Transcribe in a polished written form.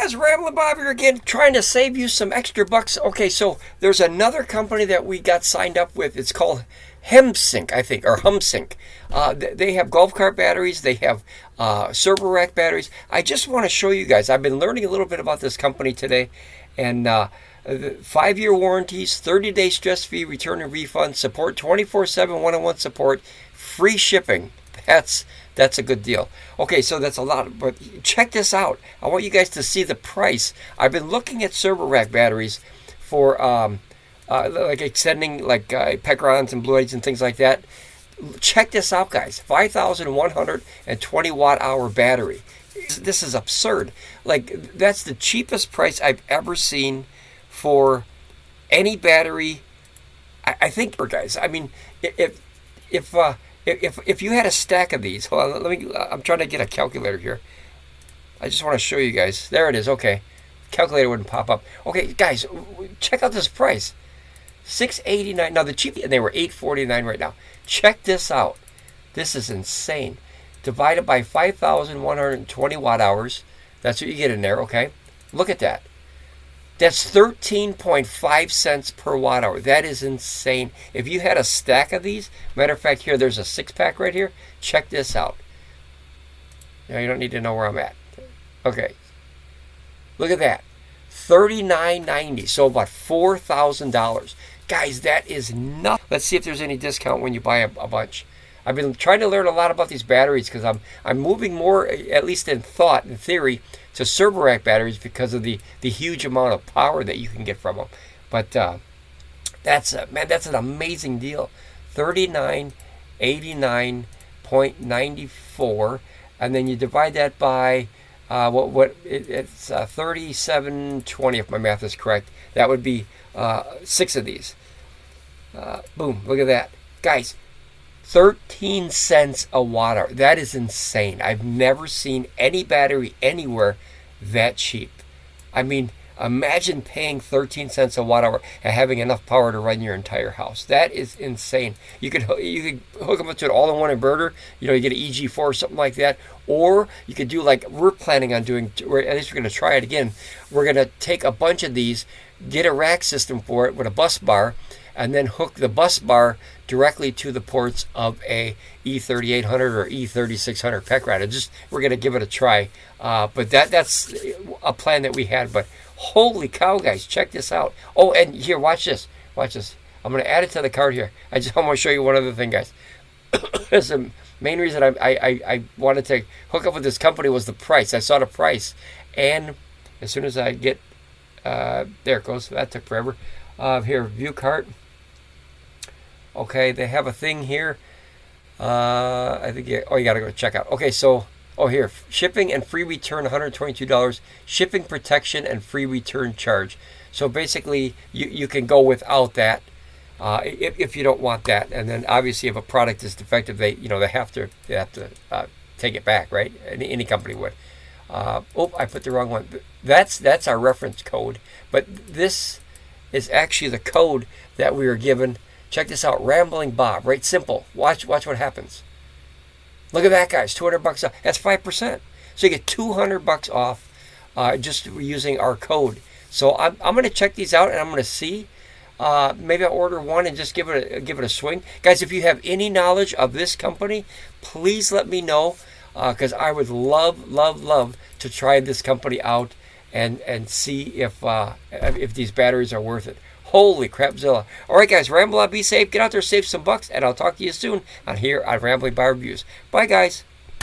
guys, Ramblin Bob here again, trying to save you some extra bucks. Okay, so there's another company that we got signed up with. It's called HUMSIENK, I think, or HUMSIENK. They have golf cart batteries. They have server rack batteries. I just want to show you guys. I've been learning a little bit about this company today, and 5-year warranties, 30-day stress-free return and refund, support 24/7 one-on-one support, free shipping. That's a good deal. Okay, so that's a lot, but check this out. I want you guys to see the price. I've been looking at server rack batteries for like extending like Pecarons and Blue Aids and things like that. Check this out, guys. 5,120 watt-hour battery. This is absurd. Like, that's the cheapest price I've ever seen for any battery. I think, guys, I mean, if you had a stack of these, hold on, I'm trying to get a calculator here. I just want to show you guys. There it is. Okay, calculator wouldn't pop up. Okay, guys, check out this price. $689. Now the cheap, and they were $849 right now. Check this out. This is insane. Divided by 5,120 watt hours. That's what you get in there. Okay, look at that. That's 13.5 cents per watt hour. That is insane. If you had a stack of these, matter of fact, here, there's a 6-pack right here. Check this out. Now, you don't need to know where I'm at. Okay. Look at that. $39.90. So about $4,000. Guys, that is nuts. Let's see if there's any discount when you buy a bunch. I've been trying to learn a lot about these batteries because I'm moving more, at least in thought and theory, to server rack batteries because of the huge amount of power that you can get from them. But that's an amazing deal. $39.89.94, and then you divide that by it's 37.20 if my math is correct. That would be 6 of these. Boom! Look at that, guys. 13 cents a watt hour. That is insane. I've never seen any battery anywhere that cheap. I mean, imagine paying 13 cents a watt hour and having enough power to run your entire house. That is insane. You could hook them up to an all-in-one inverter. You know, you get an EG4 or something like that. Or you could do like we're planning on doing, at least we're going to try it again. We're going to take a bunch of these, get a rack system for it with a bus bar, and then hook the bus bar directly to the ports of a E3800 or E3600 Pecarot. We're going to give it a try. But that's a plan that we had. But holy cow, guys, check this out. Oh, and here, watch this. Watch this. I'm going to add it to the card here. I want to show you one other thing, guys. That's the main reason I wanted to hook up with this company was the price. I saw the price. And as soon as I get, there it goes. That took forever. Here, view cart. Okay, they have a thing here. I think you got to go check out. Okay, so, here, shipping and free return, $122. Shipping protection and free return charge. So basically, you can go without that if you don't want that. And then obviously, if a product is defective, they have to take it back, right? Any company would. I put the wrong one. That's our reference code, but this is actually the code that we were given. Check this out, Ramblin Bob, right? Simple. Watch what happens. Look at that, guys. $200 off. That's 5%. So you get $200 off just using our code. So I'm going to check these out and I'm going to see. Maybe I'll order one and just give it a swing, guys. If you have any knowledge of this company, please let me know because I would love to try this company out and see if these batteries are worth it. Holy crapzilla. All right, guys, Ramble on, be safe. Get out there, save some bucks, and I'll talk to you soon on here on Ramblin Bob Reviews. Bye, guys.